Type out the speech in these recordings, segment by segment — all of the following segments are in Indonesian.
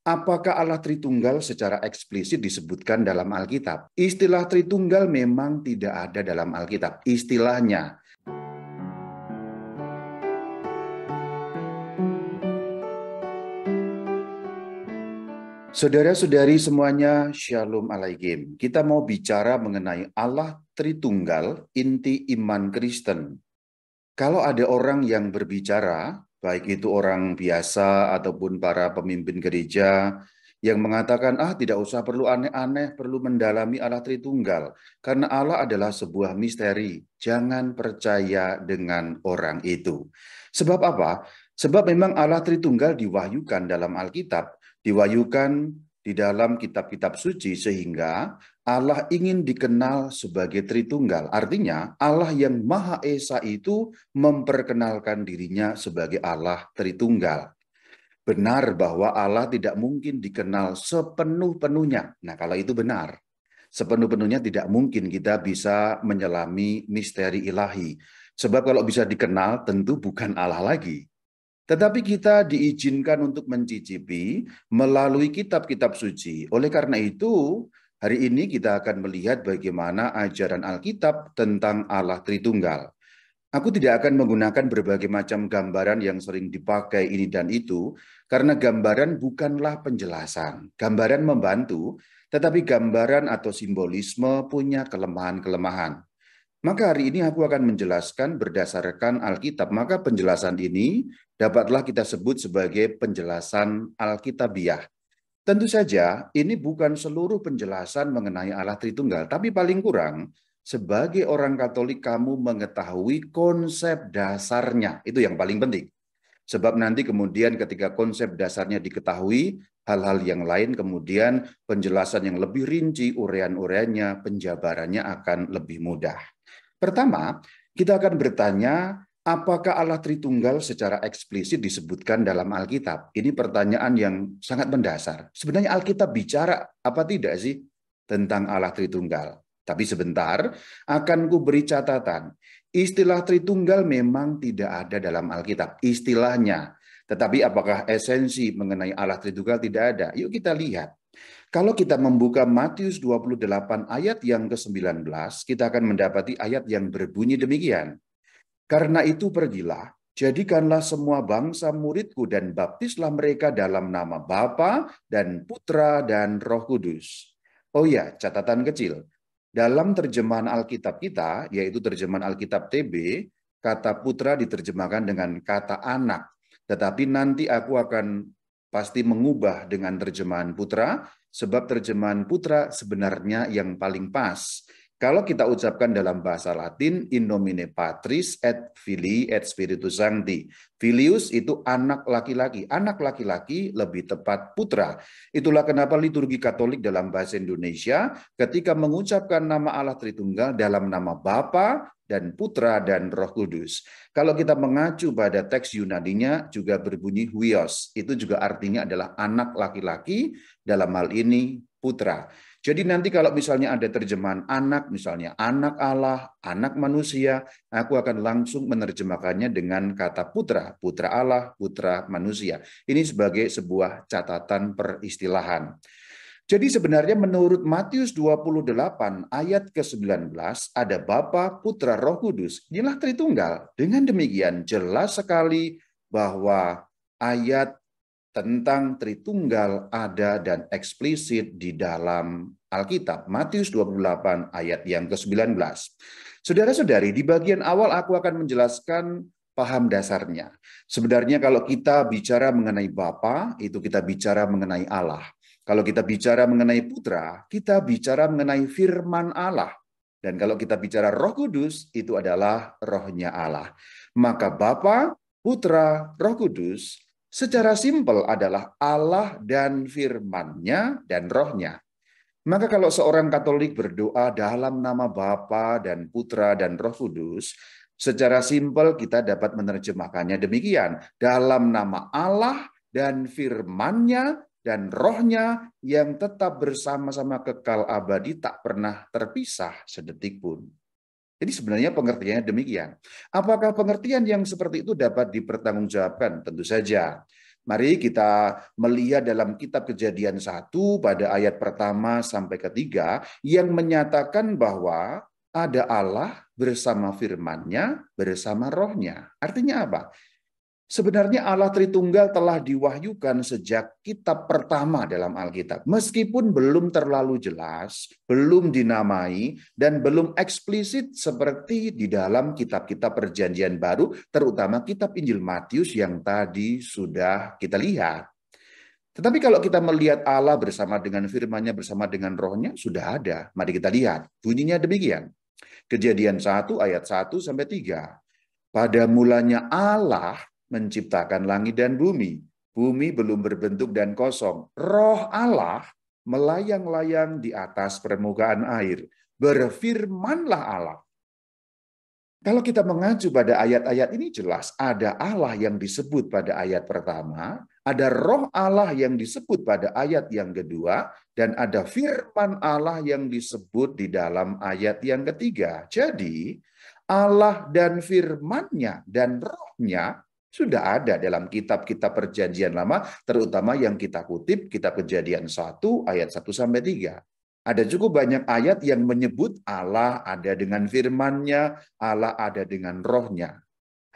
Apakah Allah Tritunggal secara eksplisit disebutkan dalam Alkitab? Istilah Tritunggal memang tidak ada dalam Alkitab. Istilahnya. Saudara-saudari semuanya, Shalom Alaikum. Kita mau bicara mengenai Allah Tritunggal, inti iman Kristen. Kalau ada orang yang berbicara, baik itu orang biasa ataupun para pemimpin gereja, yang mengatakan, tidak usah perlu aneh-aneh, perlu mendalami Allah Tritunggal. Karena Allah adalah sebuah misteri. Jangan percaya dengan orang itu. Sebab apa? Sebab memang Allah Tritunggal diwahyukan dalam Alkitab, diwahyukan di dalam kitab-kitab suci, sehingga Allah ingin dikenal sebagai Tritunggal. Artinya Allah yang Maha Esa itu memperkenalkan dirinya sebagai Allah Tritunggal. Benar bahwa Allah tidak mungkin dikenal sepenuh-penuhnya. Nah, kalau itu benar, sepenuh-penuhnya tidak mungkin kita bisa menyelami misteri ilahi. Sebab kalau bisa dikenal, tentu bukan Allah lagi. Tetapi kita diizinkan untuk mencicipi melalui kitab-kitab suci. Oleh karena itu, hari ini kita akan melihat bagaimana ajaran Alkitab tentang Allah Tritunggal. Aku tidak akan menggunakan berbagai macam gambaran yang sering dipakai ini dan itu, karena gambaran bukanlah penjelasan. Gambaran membantu, tetapi gambaran atau simbolisme punya kelemahan-kelemahan. Maka hari ini aku akan menjelaskan berdasarkan Alkitab. Maka penjelasan ini dapatlah kita sebut sebagai penjelasan Alkitabiah. Tentu saja ini bukan seluruh penjelasan mengenai Allah Tritunggal, tapi paling kurang sebagai orang Katolik kamu mengetahui konsep dasarnya. Itu yang paling penting. Sebab nanti kemudian ketika konsep dasarnya diketahui, hal-hal yang lain kemudian penjelasan yang lebih rinci, urean-ureannya, penjabarannya akan lebih mudah. Pertama, kita akan bertanya, apakah Allah Tritunggal secara eksplisit disebutkan dalam Alkitab? Ini pertanyaan yang sangat mendasar. Sebenarnya Alkitab bicara apa tidak sih tentang Allah Tritunggal? Tapi sebentar, akan kuberi catatan. Istilah Tritunggal memang tidak ada dalam Alkitab, istilahnya. Tetapi apakah esensi mengenai Allah Tritunggal tidak ada? Yuk kita lihat. Kalau kita membuka Matius 28 ayat yang ke-19, kita akan mendapati ayat yang berbunyi demikian. Karena itu pergilah, jadikanlah semua bangsa muridku dan baptislah mereka dalam nama Bapa dan Putra dan Roh Kudus. Oh ya, catatan kecil. Dalam terjemahan Alkitab kita, yaitu terjemahan Alkitab TB, kata putra diterjemahkan dengan kata anak. Tetapi nanti aku akan pasti mengubah dengan terjemahan putra, sebab terjemahan putra sebenarnya yang paling pas. Kalau kita ucapkan dalam bahasa Latin, in nomine Patris et Filii et Spiritus Sancti. Filius itu anak laki-laki. Anak laki-laki lebih tepat putra. Itulah kenapa liturgi Katolik dalam bahasa Indonesia ketika mengucapkan nama Allah Tritunggal dalam nama Bapa dan Putra dan Roh Kudus. Kalau kita mengacu pada teks Yunaninya juga berbunyi huios. Itu juga artinya adalah anak laki-laki, dalam hal ini putra. Jadi nanti kalau misalnya ada terjemahan anak, misalnya anak Allah, anak manusia, aku akan langsung menerjemahkannya dengan kata putra, putra Allah, putra manusia. Ini sebagai sebuah catatan peristilahan. Jadi sebenarnya menurut Matius 28 ayat ke-19 ada Bapa, Putra, Roh Kudus. Inilah Tritunggal. Dengan demikian jelas sekali bahwa ayat tentang Tritunggal ada dan eksplisit di dalam Alkitab. Matius 28 ayat yang ke-19. Saudara-saudari, di bagian awal aku akan menjelaskan paham dasarnya. Sebenarnya kalau kita bicara mengenai Bapa, itu kita bicara mengenai Allah. Kalau kita bicara mengenai Putra, kita bicara mengenai firman Allah. Dan kalau kita bicara Roh Kudus, itu adalah rohnya Allah. Maka Bapa, Putra, Roh Kudus secara simpel adalah Allah dan firman-Nya dan rohnya. Maka kalau seorang Katolik berdoa dalam nama Bapa dan Putra dan Roh Kudus, secara simpel kita dapat menerjemahkannya demikian. Dalam nama Allah dan firman-Nya dan rohnya yang tetap bersama-sama kekal abadi tak pernah terpisah sedetik pun. Jadi sebenarnya pengertiannya demikian. Apakah pengertian yang seperti itu dapat dipertanggungjawabkan? Tentu saja. Mari kita melihat dalam kitab Kejadian 1 pada ayat pertama sampai ketiga yang menyatakan bahwa ada Allah bersama firman-Nya, bersama rohnya. Artinya apa? Sebenarnya Allah Tritunggal telah diwahyukan sejak kitab pertama dalam Alkitab. Meskipun belum terlalu jelas, belum dinamai, dan belum eksplisit seperti di dalam kitab-kitab Perjanjian Baru, terutama kitab Injil Matius yang tadi sudah kita lihat. Tetapi kalau kita melihat Allah bersama dengan firman-Nya, bersama dengan rohnya, sudah ada. Mari kita lihat. Bunyinya demikian. Kejadian 1 ayat 1 sampai 3. Pada mulanya Allah menciptakan langit dan bumi. Bumi belum berbentuk dan kosong. Roh Allah melayang-layang di atas permukaan air. Berfirmanlah Allah. Kalau kita mengacu pada ayat-ayat ini jelas ada Allah yang disebut pada ayat pertama, ada roh Allah yang disebut pada ayat yang kedua, dan ada firman Allah yang disebut di dalam ayat yang ketiga. Jadi Allah dan firman-Nya dan rohnya sudah ada dalam kitab-kitab Perjanjian Lama, terutama yang kita kutip, kitab Kejadian 1 ayat 1 sampai 3. Ada cukup banyak ayat yang menyebut Allah ada dengan firman-Nya, Allah ada dengan rohnya.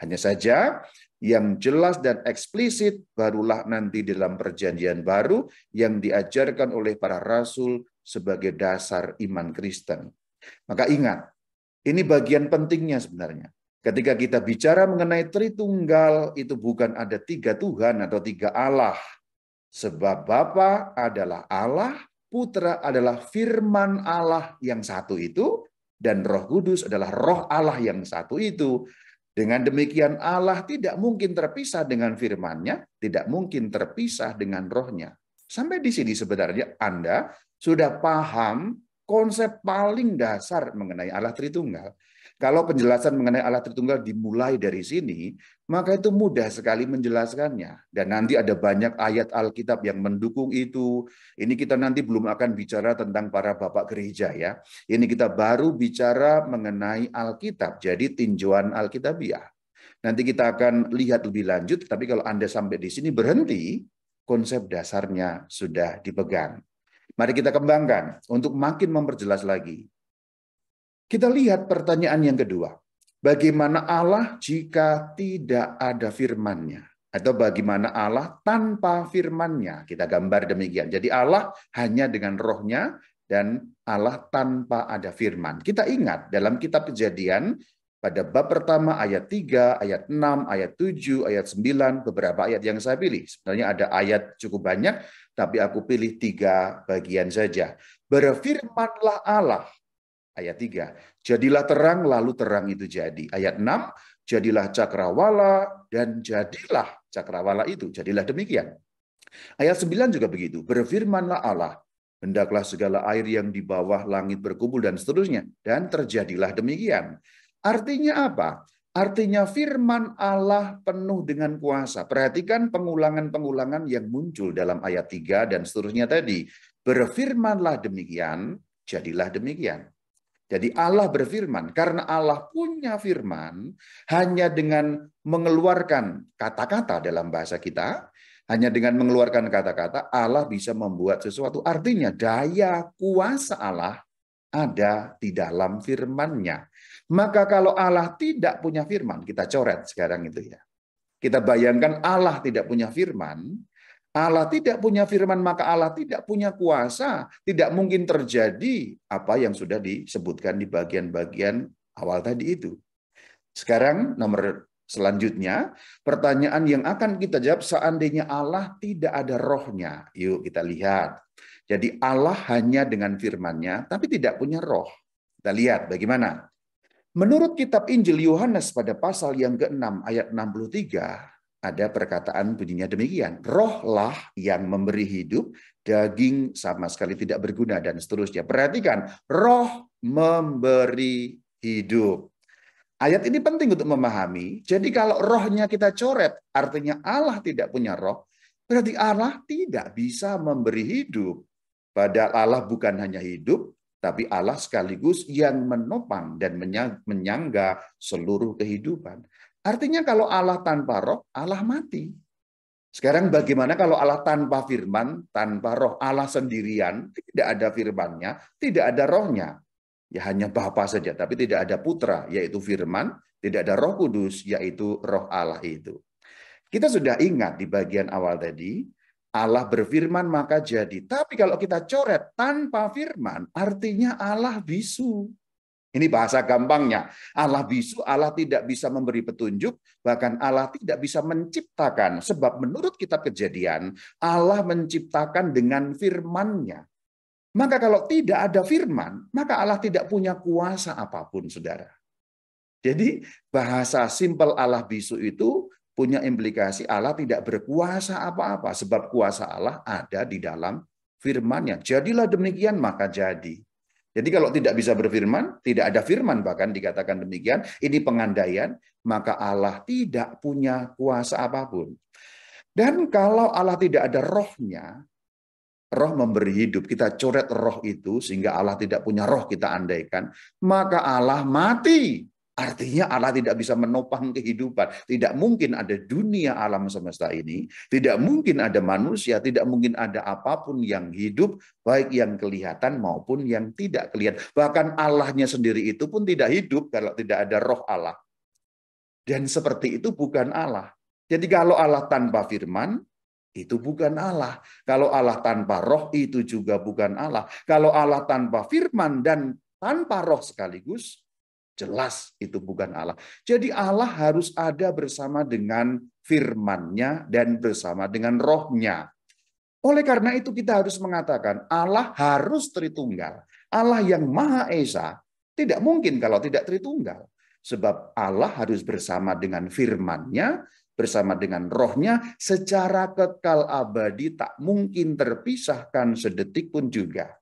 Hanya saja yang jelas dan eksplisit barulah nanti dalam Perjanjian Baru yang diajarkan oleh para rasul sebagai dasar iman Kristen. Maka ingat, ini bagian pentingnya sebenarnya. Ketika kita bicara mengenai Tritunggal, itu bukan ada 3 Tuhan atau 3 Allah. Sebab Bapa adalah Allah, Putra adalah firman Allah yang satu itu, dan Roh Kudus adalah roh Allah yang satu itu. Dengan demikian Allah tidak mungkin terpisah dengan firman-Nya, tidak mungkin terpisah dengan rohnya. Sampai di sini sebenarnya Anda sudah paham konsep paling dasar mengenai Allah Tritunggal. Kalau penjelasan mengenai Allah Tritunggal dimulai dari sini, maka itu mudah sekali menjelaskannya. Dan nanti ada banyak ayat Alkitab yang mendukung itu. Ini kita nanti belum akan bicara tentang para bapak gereja ya. Ini kita baru bicara mengenai Alkitab, jadi tinjauan Alkitabiah. Nanti kita akan lihat lebih lanjut, tapi kalau Anda sampai di sini berhenti, konsep dasarnya sudah dipegang. Mari kita kembangkan untuk makin memperjelas lagi. Kita lihat pertanyaan yang kedua. Bagaimana Allah jika tidak ada firman-Nya? Atau bagaimana Allah tanpa firman-Nya? Kita gambar demikian. Jadi Allah hanya dengan rohnya dan Allah tanpa ada firman. Kita ingat dalam kitab Kejadian pada bab pertama ayat 3, ayat 6, ayat 7, ayat 9, beberapa ayat yang saya pilih. Sebenarnya ada ayat cukup banyak, tapi aku pilih 3 bagian saja. Berfirmanlah Allah. Ayat 3, jadilah terang, lalu terang itu jadi. Ayat 6, jadilah cakrawala, dan jadilah cakrawala itu. Jadilah demikian. Ayat 9 juga begitu. Berfirmanlah Allah, hendaklah segala air yang di bawah langit berkumpul, dan seterusnya. Dan terjadilah demikian. Artinya apa? Artinya firman Allah penuh dengan kuasa. Perhatikan pengulangan-pengulangan yang muncul dalam ayat 3 dan seterusnya tadi. Berfirmanlah demikian, jadilah demikian. Jadi Allah berfirman, karena Allah punya firman, hanya dengan mengeluarkan kata-kata dalam bahasa kita, hanya dengan mengeluarkan kata-kata, Allah bisa membuat sesuatu. Artinya daya kuasa Allah ada di dalam firman-Nya. Maka kalau Allah tidak punya firman, kita coret sekarang itu ya. Kita bayangkan Allah tidak punya firman, Allah tidak punya firman, maka Allah tidak punya kuasa. Tidak mungkin terjadi apa yang sudah disebutkan di bagian-bagian awal tadi itu. Sekarang nomor selanjutnya, pertanyaan yang akan kita jawab seandainya Allah tidak ada rohnya. Yuk kita lihat. Jadi Allah hanya dengan firman-Nya, tapi tidak punya roh. Kita lihat bagaimana. Menurut kitab Injil Yohanes pada pasal yang ke-6 ayat 63, ada perkataan bunyinya demikian. Rohlah yang memberi hidup, daging sama sekali tidak berguna, dan seterusnya. Perhatikan, roh memberi hidup. Ayat ini penting untuk memahami. Jadi kalau rohnya kita coret, artinya Allah tidak punya roh, berarti Allah tidak bisa memberi hidup. Padahal Allah bukan hanya hidup, tapi Allah sekaligus yang menopang dan menyangga seluruh kehidupan. Artinya kalau Allah tanpa roh, Allah mati. Sekarang bagaimana kalau Allah tanpa firman, tanpa roh, Allah sendirian, tidak ada firmannya, tidak ada rohnya. Ya hanya Bapa saja, tapi tidak ada putra, yaitu firman, tidak ada roh kudus, yaitu roh Allah itu. Kita sudah ingat di bagian awal tadi, Allah berfirman maka jadi. Tapi kalau kita coret tanpa firman, artinya Allah bisu. Ini bahasa gampangnya. Allah bisu, Allah tidak bisa memberi petunjuk, bahkan Allah tidak bisa menciptakan. Sebab menurut kitab Kejadian, Allah menciptakan dengan firman-Nya. Maka kalau tidak ada firman, maka Allah tidak punya kuasa apapun, saudara. Jadi bahasa simpel Allah bisu itu punya implikasi Allah tidak berkuasa apa-apa. Sebab kuasa Allah ada di dalam firman-Nya. Jadilah demikian, maka jadi. Jadi kalau tidak bisa berfirman, tidak ada firman bahkan dikatakan demikian, ini pengandaian, maka Allah tidak punya kuasa apapun. Dan kalau Allah tidak ada rohnya, roh memberi hidup, kita coret roh itu sehingga Allah tidak punya roh, kita andaikan, maka Allah mati. Artinya Allah tidak bisa menopang kehidupan. Tidak mungkin ada dunia alam semesta ini. Tidak mungkin ada manusia. Tidak mungkin ada apapun yang hidup. Baik yang kelihatan maupun yang tidak kelihatan. Bahkan Allahnya sendiri itu pun tidak hidup kalau tidak ada roh Allah. Dan seperti itu bukan Allah. Jadi kalau Allah tanpa firman, itu bukan Allah. Kalau Allah tanpa roh, itu juga bukan Allah. Kalau Allah tanpa firman dan tanpa roh sekaligus, jelas itu bukan Allah. Jadi Allah harus ada bersama dengan firman-Nya dan bersama dengan rohnya. Oleh karena itu kita harus mengatakan Allah harus Tritunggal. Allah yang Maha Esa tidak mungkin kalau tidak Tritunggal. Sebab Allah harus bersama dengan firman-Nya, bersama dengan rohnya secara kekal abadi, tak mungkin terpisahkan sedetik pun juga.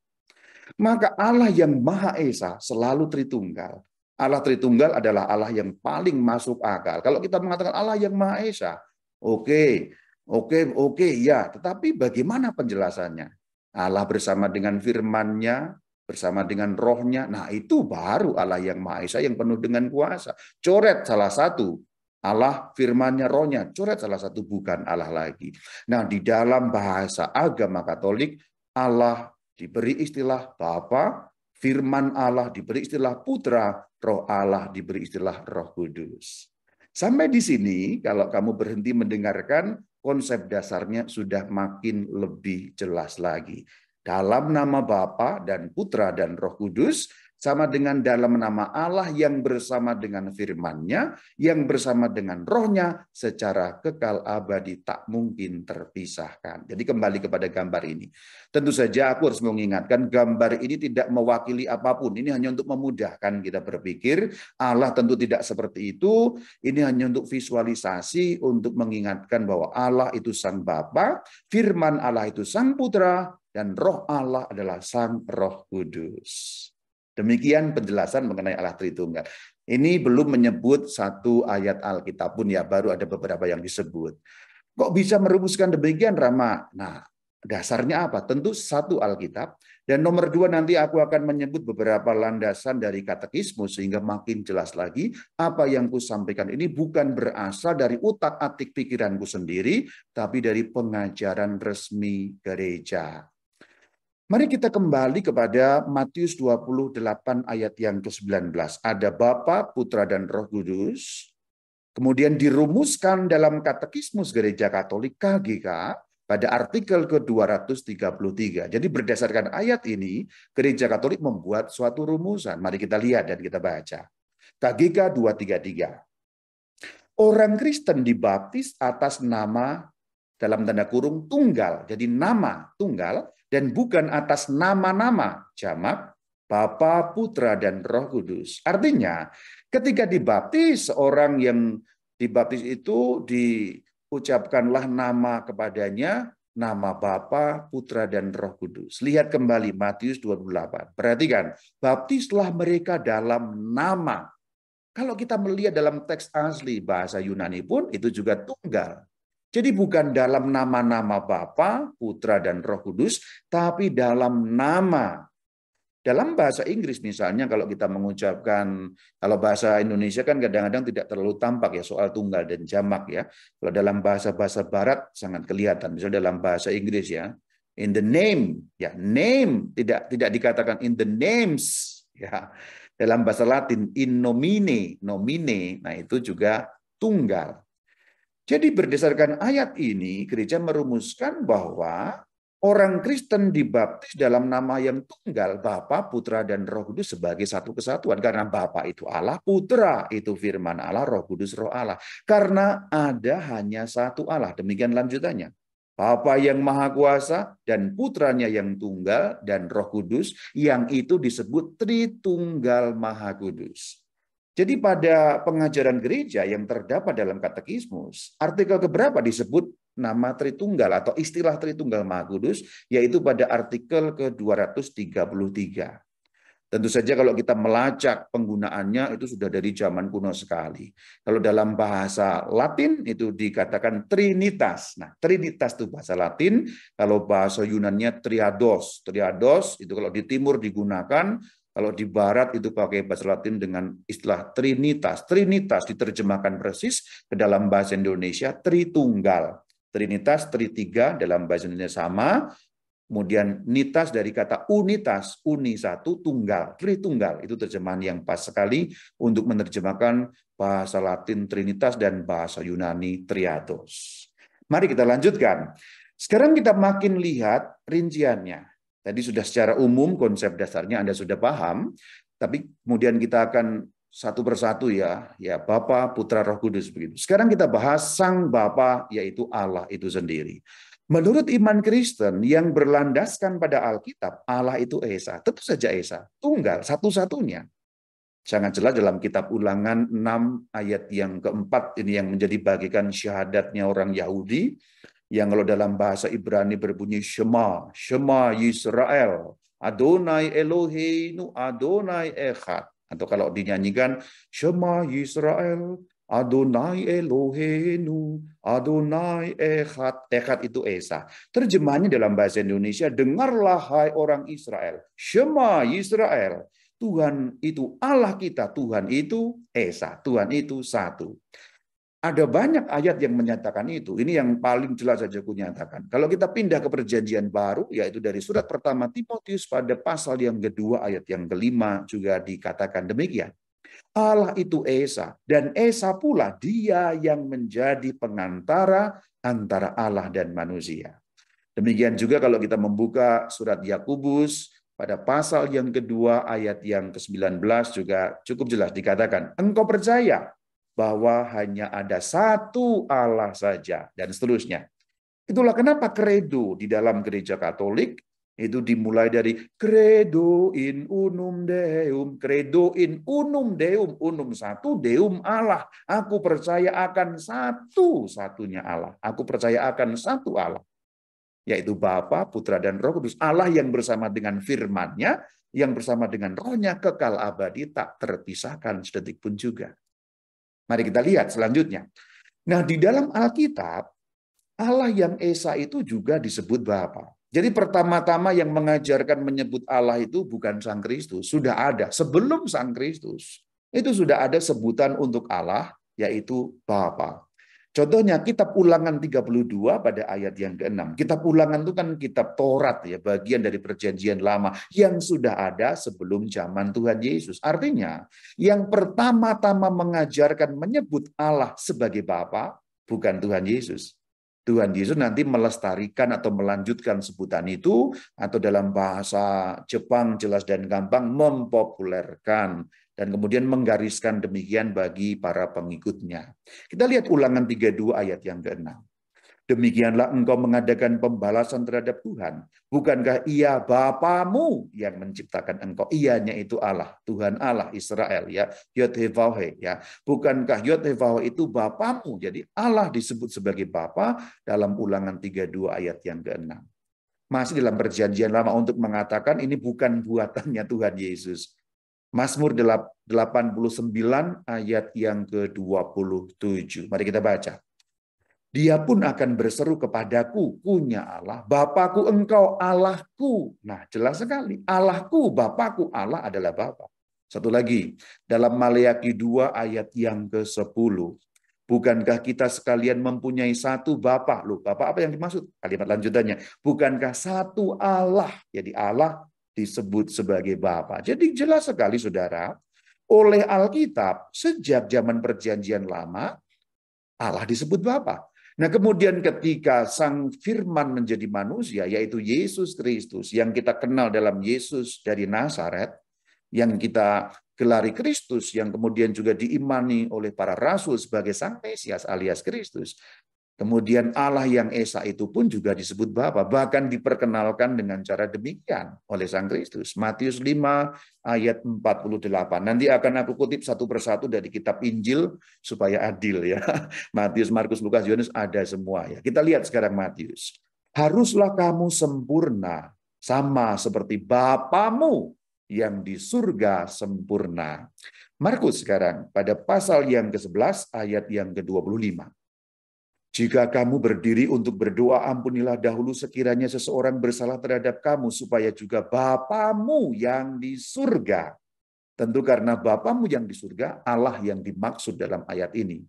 Maka Allah yang Maha Esa selalu Tritunggal. Allah Tritunggal adalah Allah yang paling masuk akal. Kalau kita mengatakan Allah yang Maha Esa, oke, ya. Tetapi bagaimana penjelasannya? Allah bersama dengan firman-Nya, bersama dengan rohnya. Nah itu baru Allah yang Maha Esa yang penuh dengan kuasa. Coret salah satu, Allah firman-Nya, rohnya. Coret salah satu, bukan Allah lagi. Nah di dalam bahasa agama Katolik, Allah diberi istilah Bapa, firman Allah diberi istilah Putra, roh Allah diberi istilah Roh Kudus. Sampai di sini, kalau kamu berhenti mendengarkan, konsep dasarnya sudah makin lebih jelas lagi. Dalam nama Bapa dan Putra dan Roh Kudus, sama dengan dalam nama Allah yang bersama dengan firman-Nya, yang bersama dengan rohnya, secara kekal abadi tak mungkin terpisahkan. Jadi kembali kepada gambar ini. Tentu saja aku harus mengingatkan gambar ini tidak mewakili apapun. Ini hanya untuk memudahkan kita berpikir. Allah tentu tidak seperti itu. Ini hanya untuk visualisasi, untuk mengingatkan bahwa Allah itu Sang Bapa, firman Allah itu Sang Putra, dan roh Allah adalah Sang Roh Kudus. Demikian penjelasan mengenai Allah Tritunggal. Ini belum menyebut satu ayat Alkitab pun ya, baru ada beberapa yang disebut. Kok bisa merumuskan demikian, Rama? Nah, dasarnya apa? Tentu satu Alkitab. Dan nomor dua, nanti aku akan menyebut beberapa landasan dari katekismus sehingga makin jelas lagi apa yang kusampaikan ini bukan berasal dari utak-atik pikiranku sendiri, tapi dari pengajaran resmi gereja. Mari kita kembali kepada Matius 28 ayat yang ke-19. Ada Bapa, Putra, dan Roh Kudus. Kemudian dirumuskan dalam Katekismus Gereja Katolik KGK pada artikel ke-233. Jadi berdasarkan ayat ini, Gereja Katolik membuat suatu rumusan. Mari kita lihat dan kita baca. KGK 233. Orang Kristen dibaptis atas nama, dalam tanda kurung, tunggal. Jadi nama tunggal, dan bukan atas nama-nama jamak Bapa, Putra, dan Roh Kudus. Artinya, ketika dibaptis, orang yang dibaptis itu diucapkanlah nama kepadanya, nama Bapa, Putra, dan Roh Kudus. Lihat kembali Matius 28. Perhatikan, baptislah mereka dalam nama. Kalau kita melihat dalam teks asli bahasa Yunani pun, itu juga tunggal. Jadi bukan dalam nama-nama Bapa, Putra, dan Roh Kudus, tapi dalam nama. Dalam bahasa Inggris misalnya kalau kita mengucapkan, kalau bahasa Indonesia kan kadang-kadang tidak terlalu tampak ya soal tunggal dan jamak ya. Kalau dalam bahasa-bahasa barat sangat kelihatan. Misalnya dalam bahasa Inggris ya, in the name, ya name tidak dikatakan in the names ya. Dalam bahasa Latin in nomine, nomine. Nah, itu juga tunggal. Jadi berdasarkan ayat ini, gereja merumuskan bahwa orang Kristen dibaptis dalam nama yang tunggal, Bapa, Putra, dan Roh Kudus sebagai satu kesatuan. Karena Bapa itu Allah, Putra itu firman Allah, Roh Kudus Roh Allah. Karena ada hanya satu Allah. Demikian lanjutannya. Bapa yang Maha Kuasa dan Putranya yang tunggal dan Roh Kudus yang itu disebut Tritunggal Maha Kudus. Jadi pada pengajaran gereja yang terdapat dalam katekismus, artikel keberapa disebut nama Tritunggal atau istilah Tritunggal Maha Kudus, yaitu pada artikel ke-233. Tentu saja kalau kita melacak penggunaannya itu sudah dari zaman kuno sekali. Kalau dalam bahasa Latin itu dikatakan Trinitas. Nah, Trinitas itu bahasa Latin, kalau bahasa Yunannya Triados. Triados itu kalau di timur digunakan, kalau di barat itu pakai bahasa Latin dengan istilah Trinitas. Trinitas diterjemahkan persis ke dalam bahasa Indonesia Tritunggal. Trinitas, Tritiga dalam bahasa Indonesia sama. Kemudian nitas dari kata unitas, uni satu, tunggal, Tritunggal. Itu terjemahan yang pas sekali untuk menerjemahkan bahasa Latin Trinitas dan bahasa Yunani Triados. Mari kita lanjutkan. Sekarang kita makin lihat rinciannya. Tadi sudah secara umum konsep dasarnya Anda sudah paham, tapi kemudian kita akan satu persatu ya Bapa, Putra, Roh Kudus begitu. Sekarang kita bahas Sang Bapa, yaitu Allah itu sendiri. Menurut iman Kristen yang berlandaskan pada Alkitab, Allah itu Esa. Tentu saja Esa, tunggal, satu-satunya. Sangat jelas dalam kitab Ulangan 6 ayat yang keempat, ini yang menjadi bagikan syahadatnya orang Yahudi, yang kalau dalam bahasa Ibrani berbunyi Shema, Shema Yisrael, Adonai Eloheinu, Adonai Echad. Atau kalau dinyanyikan Shema Yisrael, Adonai Eloheinu, Adonai Echad. Echad itu Esa. Terjemahannya dalam bahasa Indonesia, dengarlah hai orang Israel. Shema Yisrael. Tuhan itu Allah kita, Tuhan itu Esa, Tuhan itu satu. Ada banyak ayat yang menyatakan itu. Ini yang paling jelas saja kunyatakan. Kalau kita pindah ke perjanjian baru, yaitu dari surat pertama Timotius pada pasal yang kedua, ayat yang kelima juga dikatakan demikian. Allah itu Esa, dan Esa pula dia yang menjadi pengantara antara Allah dan manusia. Demikian juga kalau kita membuka surat Yakobus pada pasal yang kedua, ayat yang ke-19 juga cukup jelas dikatakan, engkau percaya bahwa hanya ada satu Allah saja, dan seterusnya. Itulah kenapa kredo di dalam gereja Katolik itu dimulai dari credo in unum Deum, credo in unum Deum, unum satu, Deum Allah. Aku percaya akan satu-satunya Allah. Aku percaya akan satu Allah, yaitu Bapa, Putra, dan Roh Kudus. Allah yang bersama dengan firman-Nya, yang bersama dengan Roh-Nya kekal abadi, tak terpisahkan sedetik pun juga. Mari kita lihat selanjutnya. Nah, di dalam Alkitab, Allah yang Esa itu juga disebut Bapa. Jadi pertama-tama yang mengajarkan menyebut Allah itu bukan Sang Kristus. Sudah ada. Sebelum Sang Kristus, itu sudah ada sebutan untuk Allah, yaitu Bapa. Contohnya kitab Ulangan 32 pada ayat yang ke-6. Kitab Ulangan itu kan kitab Taurat ya, bagian dari perjanjian lama yang sudah ada sebelum zaman Tuhan Yesus. Artinya, yang pertama-tama mengajarkan menyebut Allah sebagai Bapa bukan Tuhan Yesus. Tuhan Yesus nanti melestarikan atau melanjutkan sebutan itu, atau dalam bahasa Jepang jelas dan gampang mempopulerkan dan kemudian menggariskan demikian bagi para pengikutnya. Kita lihat Ulangan 32 ayat yang ke-6. Demikianlah engkau mengadakan pembalasan terhadap Tuhan. Bukankah ia Bapamu yang menciptakan engkau? Ianya itu Allah, Tuhan Allah Israel ya, Yod-Heh-Vah-He ya. Bukankah Yod-Heh-Vah-He itu Bapamu? Jadi Allah disebut sebagai Bapa dalam Ulangan 32 ayat yang ke-6. Masih dalam perjanjian lama untuk mengatakan ini bukan buatannya Tuhan Yesus. Mazmur 89 ayat yang ke-27. Mari kita baca. Dia pun akan berseru kepadaku, kunya Allah, Bapakku engkau Allahku. Nah, jelas sekali. Allahku, Bapakku, Allah adalah Bapa. Satu lagi, dalam Maleakhi 2 ayat yang ke-10. Bukankah kita sekalian mempunyai satu Bapa? Loh, Bapa apa yang dimaksud? Kalimat lanjutannya. Bukankah satu Allah? Jadi Allah disebut sebagai Bapa. Jadi jelas sekali, saudara, oleh Alkitab, sejak zaman Perjanjian Lama, Allah disebut Bapa. Nah, kemudian ketika Sang Firman menjadi manusia, yaitu Yesus Kristus, yang kita kenal dalam Yesus dari Nazaret, yang kita gelari Kristus, yang kemudian juga diimani oleh para rasul sebagai Sang Mesias alias Kristus. Kemudian Allah yang Esa itu pun juga disebut Bapa, bahkan diperkenalkan dengan cara demikian oleh Sang Kristus. Matius 5 ayat 48. Nanti akan aku kutip satu persatu dari kitab Injil supaya adil ya. Matius, Markus, Lukas, Yohanes ada semua ya. Kita lihat sekarang Matius. Haruslah kamu sempurna sama seperti Bapamu yang di surga sempurna. Markus sekarang pada pasal yang ke-11 ayat yang ke-25. Jika kamu berdiri untuk berdoa, ampunilah dahulu sekiranya seseorang bersalah terhadap kamu, supaya juga Bapamu yang di surga. Tentu karena Bapamu yang di surga, Allah yang dimaksud dalam ayat ini.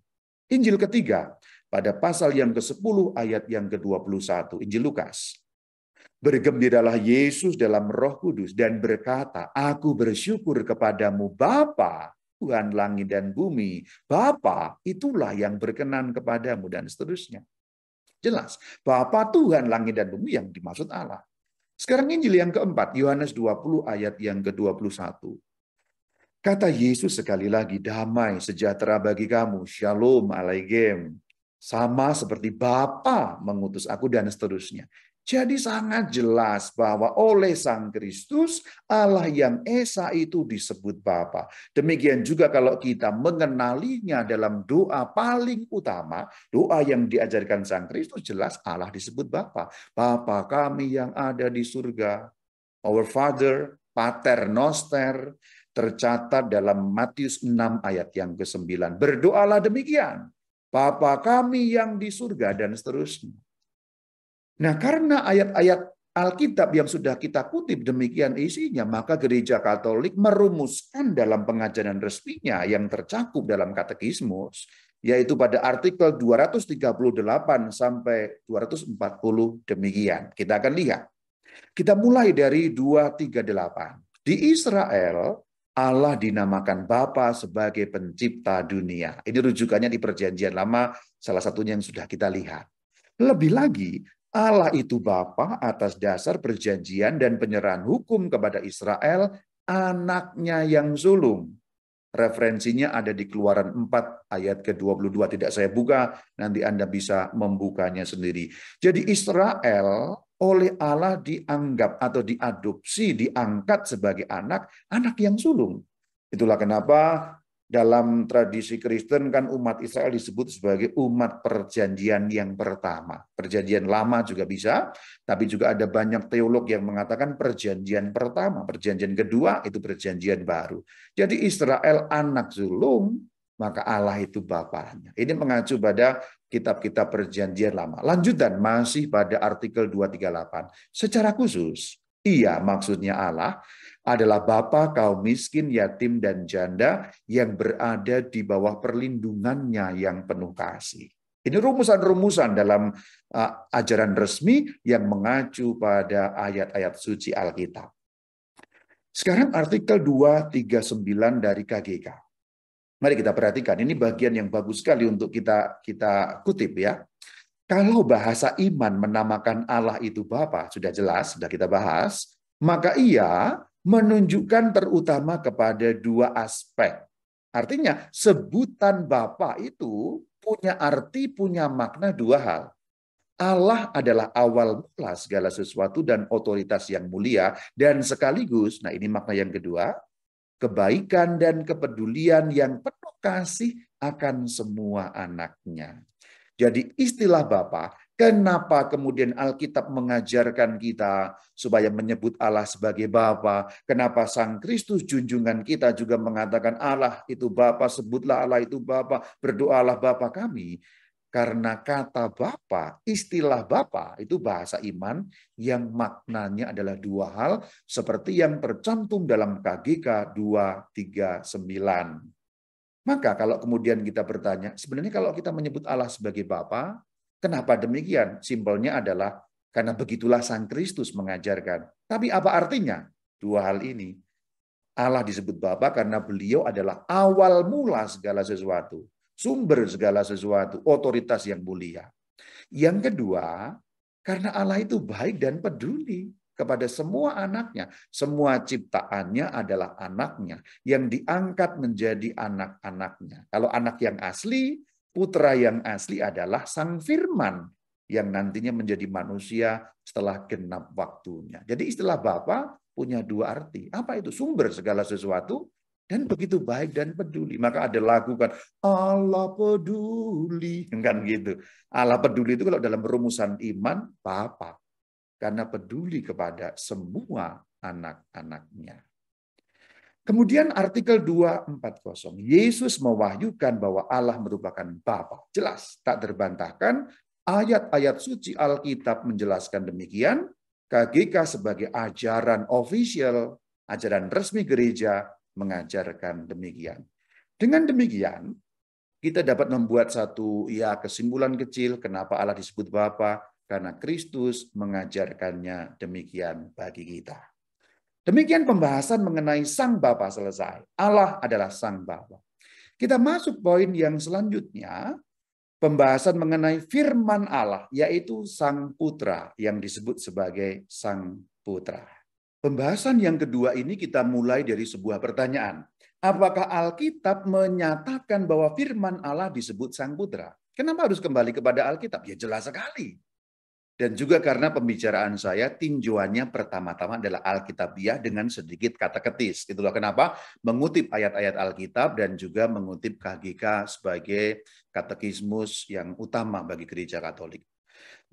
Injil ketiga, pada pasal yang ke-10 ayat yang ke-21, Injil Lukas. Bergembiralah Yesus dalam Roh Kudus dan berkata, aku bersyukur kepadamu Bapa, Tuhan langit dan bumi, Bapa itulah yang berkenan kepadamu, dan seterusnya. Jelas, Bapa Tuhan langit dan bumi yang dimaksud Allah. Sekarang Injil yang keempat, Yohanes 20 ayat yang ke-21. Kata Yesus sekali lagi, damai sejahtera bagi kamu, shalom alaikum. Sama seperti Bapa mengutus aku, dan seterusnya. Jadi sangat jelas bahwa oleh Sang Kristus, Allah yang Esa itu disebut Bapa. Demikian juga kalau kita mengenalinya dalam doa paling utama, doa yang diajarkan Sang Kristus, jelas Allah disebut Bapa. Bapa kami yang ada di surga. Our Father, Pater Noster, tercatat dalam Matius 6 ayat yang ke-9. Berdoalah demikian. Bapa kami yang di surga, dan seterusnya. Nah, karena ayat-ayat Alkitab yang sudah kita kutip demikian isinya, maka Gereja Katolik merumuskan dalam pengajaran resminya yang tercakup dalam katekismus, yaitu pada artikel 238 sampai 240 demikian. Kita akan lihat. Kita mulai dari 238. Di Israel, Allah dinamakan Bapa sebagai pencipta dunia. Ini rujukannya di Perjanjian Lama, salah satunya yang sudah kita lihat. Lebih lagi, Allah itu Bapa atas dasar perjanjian dan penyerahan hukum kepada Israel, anaknya yang sulung. Referensinya ada di Keluaran 4 ayat ke-22. Tidak saya buka, nanti Anda bisa membukanya sendiri. Jadi Israel oleh Allah dianggap atau diadopsi, diangkat sebagai anak yang sulung. Itulah kenapa dalam tradisi Kristen kan umat Israel disebut sebagai umat perjanjian yang pertama. Perjanjian lama juga bisa, tapi juga ada banyak teolog yang mengatakan perjanjian pertama. Perjanjian kedua itu perjanjian baru. Jadi Israel anak sulung, maka Allah itu bapaknya. Ini mengacu pada kitab-kitab perjanjian lama. Lanjutan masih pada artikel 238. Secara khusus, iya maksudnya Allah adalah Bapa kaum miskin, yatim, dan janda yang berada di bawah perlindungannya yang penuh kasih. Ini rumusan-rumusan dalam ajaran resmi yang mengacu pada ayat-ayat suci Alkitab. Sekarang artikel 239 dari KGK. Mari kita perhatikan, ini bagian yang bagus sekali untuk kita kutip ya. Kalau bahasa iman menamakan Allah itu Bapa, sudah jelas, sudah kita bahas, maka ia menunjukkan terutama kepada dua aspek. Artinya, sebutan Bapa itu punya arti, punya makna dua hal. Allah adalah awal mula segala sesuatu dan otoritas yang mulia, dan sekaligus, nah ini makna yang kedua, kebaikan dan kepedulian yang penuh kasih akan semua anaknya. Jadi istilah Bapa, kenapa kemudian Alkitab mengajarkan kita supaya menyebut Allah sebagai Bapa? Kenapa Sang Kristus junjungan kita juga mengatakan Allah itu Bapa, sebutlah Allah itu Bapa, berdoalah Bapa kami. Karena kata Bapa, istilah Bapa itu bahasa iman yang maknanya adalah dua hal seperti yang tercantum dalam KGK 239. Maka kalau kemudian kita bertanya, sebenarnya kalau kita menyebut Allah sebagai Bapa, kenapa demikian? Simpelnya adalah karena begitulah Sang Kristus mengajarkan. Tapi apa artinya? Dua hal ini. Allah disebut Bapa karena beliau adalah awal mula segala sesuatu. Sumber segala sesuatu, otoritas yang mulia. Yang kedua, karena Allah itu baik dan peduli kepada semua anaknya. Semua ciptaannya adalah anaknya yang diangkat menjadi anak-anaknya. Kalau anak yang asli, putra yang asli adalah Sang Firman yang nantinya menjadi manusia setelah genap waktunya. Jadi istilah Bapa punya dua arti. Apa itu? Sumber segala sesuatu dan begitu baik dan peduli. Maka ada lagu kan, Allah peduli, kan gitu. Allah peduli itu kalau dalam perumusan iman, Bapa. Karena peduli kepada semua anak-anaknya. Kemudian artikel 240, Yesus mewahyukan bahwa Allah merupakan Bapa. Jelas, tak terbantahkan, ayat-ayat suci Alkitab menjelaskan demikian, KGK sebagai ajaran official, ajaran resmi gereja, mengajarkan demikian. Dengan demikian, kita dapat membuat satu kesimpulan kecil kenapa Allah disebut Bapa, karena Kristus mengajarkannya demikian bagi kita. Demikian pembahasan mengenai Sang Bapa selesai. Allah adalah Sang Bapa. Kita masuk poin yang selanjutnya, pembahasan mengenai firman Allah, yaitu Sang Putra yang disebut sebagai Sang Putra. Pembahasan yang kedua ini kita mulai dari sebuah pertanyaan. Apakah Alkitab menyatakan bahwa firman Allah disebut Sang Putra? Kenapa harus kembali kepada Alkitab? Ya jelas sekali. Dan juga karena pembicaraan saya tinjauannya pertama-tama adalah Alkitabiah dengan sedikit kata ketis. Itulah kenapa mengutip ayat-ayat Alkitab dan juga mengutip KGK sebagai katekismus yang utama bagi gereja Katolik.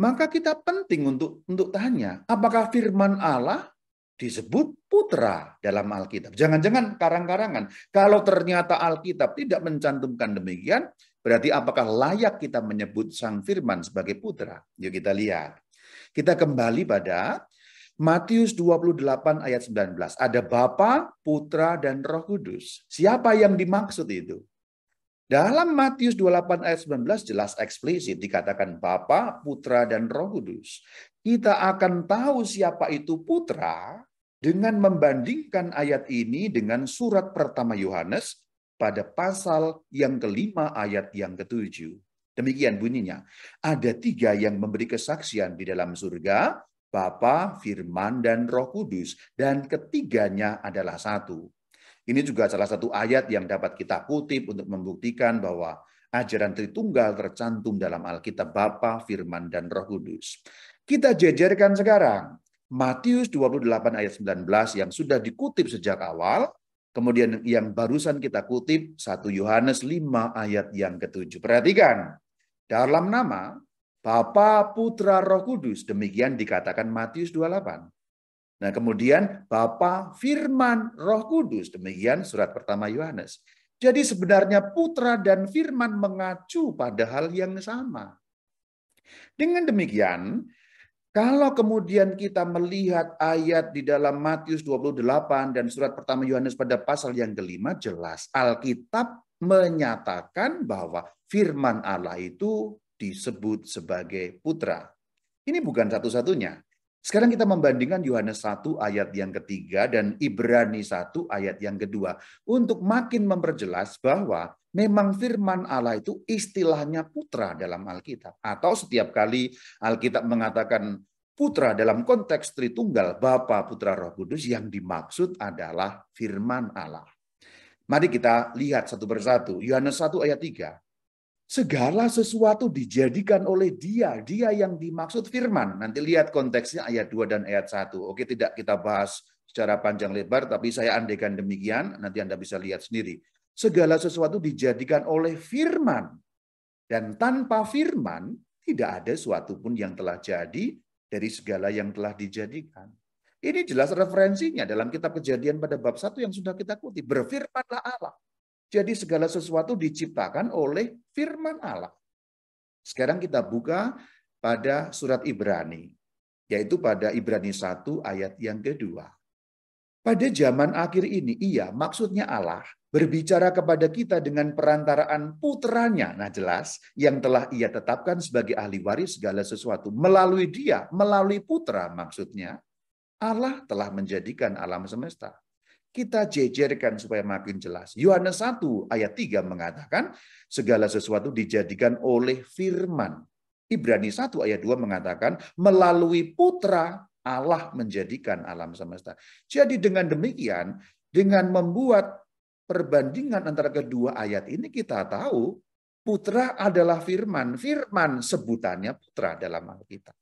Maka kita penting untuk tanya, apakah firman Allah disebut putra dalam Alkitab? Jangan-jangan karang-karangan. Kalau ternyata Alkitab tidak mencantumkan demikian, berarti apakah layak kita menyebut Sang Firman sebagai putra? Yuk kita lihat. Kita kembali pada Matius 28 ayat 19. Ada Bapa, Putra, dan Roh Kudus. Siapa yang dimaksud itu? Dalam Matius 28 ayat 19 jelas eksplisit dikatakan Bapa, Putra, dan Roh Kudus. Kita akan tahu siapa itu putra dengan membandingkan ayat ini dengan surat pertama Yohanes pada pasal yang kelima ayat yang ketujuh. Demikian bunyinya. Ada 3 yang memberi kesaksian di dalam surga, Bapa, Firman, dan Roh Kudus. Dan ketiganya adalah satu. Ini juga salah satu ayat yang dapat kita kutip untuk membuktikan bahwa ajaran Tritunggal tercantum dalam Alkitab Bapa, Firman, dan Roh Kudus. Kita jajarkan sekarang Matius 28 ayat 19 yang sudah dikutip sejak awal, kemudian yang barusan kita kutip 1 Yohanes 5 ayat yang ke-7. Perhatikan, dalam nama Bapa, Putra, Roh Kudus, demikian dikatakan Matius 28. Nah, kemudian Bapa, Firman, Roh Kudus, demikian surat pertama Yohanes. Jadi sebenarnya Putra dan Firman mengacu pada hal yang sama. Dengan demikian, kalau kemudian kita melihat ayat di dalam Matius 28 dan surat pertama Yohanes pada pasal yang kelima, jelas Alkitab menyatakan bahwa firman Allah itu disebut sebagai putra. Ini bukan satu-satunya. Sekarang kita membandingkan Yohanes 1 ayat yang ketiga dan Ibrani 1 ayat yang kedua. Untuk makin memperjelas bahwa memang firman Allah itu istilahnya putra dalam Alkitab. Atau setiap kali Alkitab mengatakan putra dalam konteks Tritunggal, Bapa, Putra, Roh Kudus, yang dimaksud adalah firman Allah. Mari kita lihat satu persatu. Yohanes 1 ayat 3. Segala sesuatu dijadikan oleh dia. Dia yang dimaksud firman. Nanti lihat konteksnya ayat 2 dan ayat 1. Oke, tidak kita bahas secara panjang lebar, tapi saya andaikan demikian, nanti Anda bisa lihat sendiri. Segala sesuatu dijadikan oleh firman. Dan tanpa firman, tidak ada sesuatu pun yang telah jadi dari segala yang telah dijadikan. Ini jelas referensinya dalam kitab Kejadian pada bab 1 yang sudah kita kutip. Berfirmanlah Allah. Jadi segala sesuatu diciptakan oleh firman Allah. Sekarang kita buka pada surat Ibrani, yaitu pada Ibrani 1 ayat yang kedua. Pada zaman akhir ini, maksudnya Allah berbicara kepada kita dengan perantaraan putranya. Nah jelas, yang telah ia tetapkan sebagai ahli waris segala sesuatu. Melalui dia, melalui putra maksudnya, Allah telah menjadikan alam semesta. Kita jejerkan supaya makin jelas. Yohanes 1 ayat 3 mengatakan, segala sesuatu dijadikan oleh firman. Ibrani 1 ayat 2 mengatakan, melalui putra Allah menjadikan alam semesta. Jadi dengan demikian, dengan membuat perbandingan antara kedua ayat ini, kita tahu putra adalah firman. Firman sebutannya putra dalam Alkitab.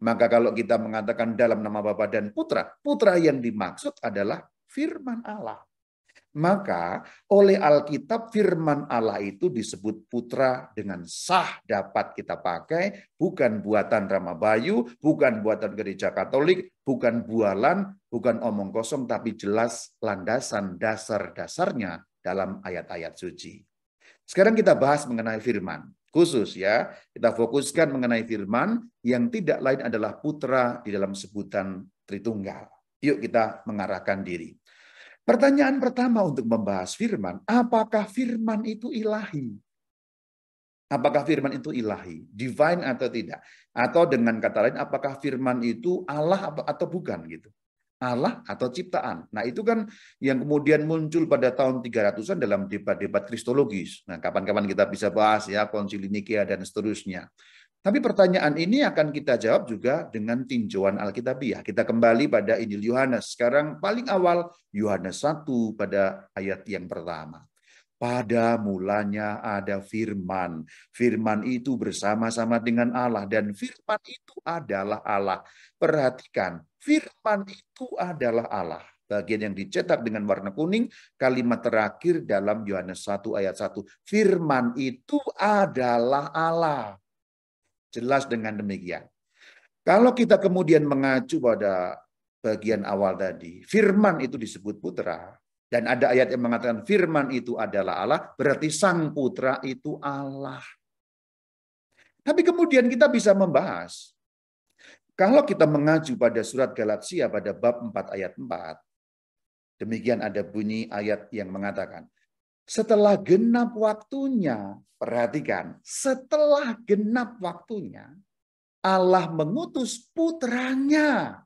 Maka kalau kita mengatakan dalam nama Bapa dan Putra, putra yang dimaksud adalah firman Allah. Maka oleh Alkitab firman Allah itu disebut putra dengan sah dapat kita pakai, bukan buatan Rama Bayu, bukan buatan gereja Katolik, bukan bualan, bukan omong kosong, tapi jelas landasan dasar-dasarnya dalam ayat-ayat suci. Sekarang kita bahas mengenai firman. Khusus ya, kita fokuskan mengenai firman yang tidak lain adalah putra di dalam sebutan Tritunggal. Yuk kita mengarahkan diri. Pertanyaan pertama untuk membahas firman, apakah firman itu ilahi? Apakah firman itu ilahi, divine atau tidak? Atau dengan kata lain, apakah firman itu Allah atau bukan gitu? Allah atau ciptaan. Nah itu kan yang kemudian muncul pada tahun 300-an dalam debat-debat kristologis. Nah kapan-kapan kita bisa bahas ya, Konsili Nikea dan seterusnya. Tapi pertanyaan ini akan kita jawab juga dengan tinjauan Alkitabiah. Kita kembali pada Injil Yohanes. Sekarang paling awal Yohanes 1 pada ayat yang pertama. Pada mulanya ada firman. Firman itu bersama-sama dengan Allah. Dan firman itu adalah Allah. Perhatikan, firman itu adalah Allah. Bagian yang dicetak dengan warna kuning, kalimat terakhir dalam Yohanes 1 ayat 1. Firman itu adalah Allah. Jelas dengan demikian. Kalau kita kemudian mengacu pada bagian awal tadi, firman itu disebut putra, dan ada ayat yang mengatakan firman itu adalah Allah, berarti sang putra itu Allah. Tapi kemudian kita bisa membahas, kalau kita mengacu pada surat Galatia pada bab 4 ayat 4, demikian ada bunyi ayat yang mengatakan, setelah genap waktunya, perhatikan, setelah genap waktunya, Allah mengutus putranya.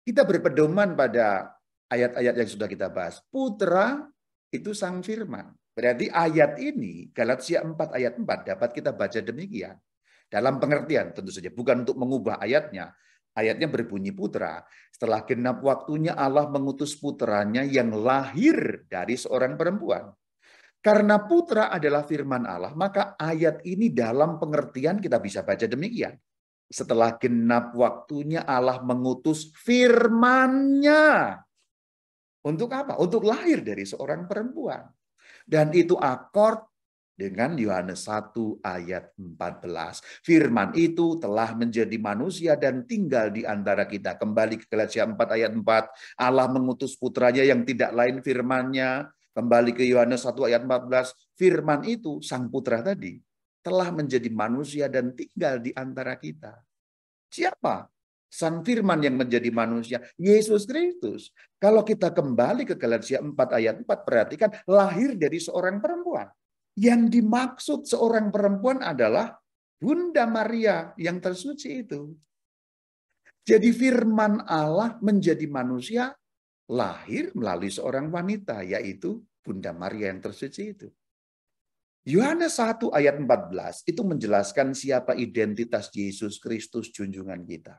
Kita berpedoman pada ayat-ayat yang sudah kita bahas. Putra itu sang firman. Berarti ayat ini, Galatia 4 ayat 4, dapat kita baca demikian. Dalam pengertian tentu saja, bukan untuk mengubah ayatnya. Ayatnya berbunyi putra. Setelah genap waktunya Allah mengutus putranya yang lahir dari seorang perempuan. Karena putra adalah firman Allah, maka ayat ini dalam pengertian kita bisa baca demikian. Setelah genap waktunya Allah mengutus firman-Nya. Untuk apa? Untuk lahir dari seorang perempuan. Dan itu akord dengan Yohanes 1 ayat 14. Firman itu telah menjadi manusia dan tinggal di antara kita. Kembali ke Galatia 4 ayat 4. Allah mengutus putranya yang tidak lain firman-Nya. Kembali ke Yohanes 1 ayat 14. Firman itu, sang putra tadi, telah menjadi manusia dan tinggal di antara kita. Siapa? Sang firman yang menjadi manusia, Yesus Kristus. Kalau kita kembali ke Galatia 4 ayat 4, perhatikan, lahir dari seorang perempuan. Yang dimaksud seorang perempuan adalah Bunda Maria yang tersuci itu. Jadi firman Allah menjadi manusia, lahir melalui seorang wanita, yaitu Bunda Maria yang tersuci itu. Yohanes 1 ayat 14 itu menjelaskan siapa identitas Yesus Kristus junjungan kita.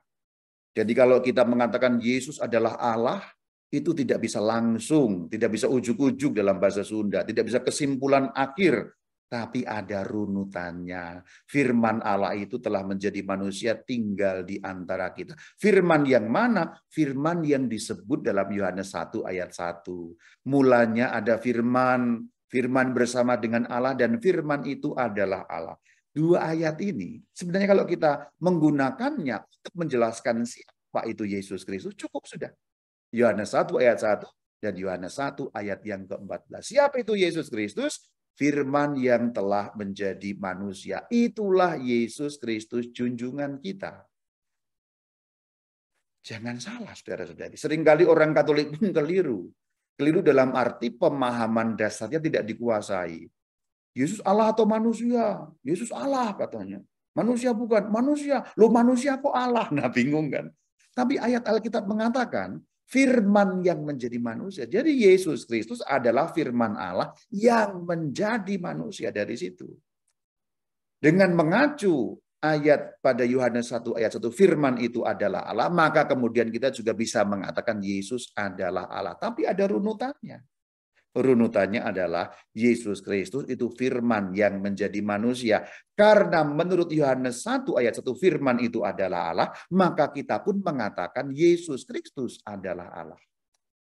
Jadi kalau kita mengatakan Yesus adalah Allah, itu tidak bisa langsung, tidak bisa ujuk-ujuk dalam bahasa Sunda, tidak bisa kesimpulan akhir, tapi ada runutannya. Firman Allah itu telah menjadi manusia tinggal di antara kita. Firman yang mana? Firman yang disebut dalam Yohanes 1 ayat 1. Mulanya ada firman, firman bersama dengan Allah, dan firman itu adalah Allah. Dua ayat ini, sebenarnya kalau kita menggunakannya untuk menjelaskan siapa itu Yesus Kristus, cukup sudah. Yohanes 1 ayat 1 dan Yohanes 1 ayat yang ke-14. Siapa itu Yesus Kristus? firman yang telah menjadi manusia. Itulah Yesus Kristus junjungan kita. Jangan salah, saudara-saudari. Seringkali orang Katolik pun keliru. Keliru dalam arti pemahaman dasarnya tidak dikuasai. Yesus Allah atau manusia? Yesus Allah katanya. Manusia bukan, manusia. Loh manusia kok Allah? Nah bingung kan. Tapi ayat Alkitab mengatakan, firman yang menjadi manusia. Jadi Yesus Kristus adalah firman Allah yang menjadi manusia dari situ. Dengan mengacu ayat pada Yohanes 1 ayat 1, firman itu adalah Allah, maka kemudian kita juga bisa mengatakan Yesus adalah Allah. Tapi ada runutannya. Runutannya adalah Yesus Kristus itu firman yang menjadi manusia. Karena menurut Yohanes 1 ayat 1 firman itu adalah Allah, maka kita pun mengatakan Yesus Kristus adalah Allah.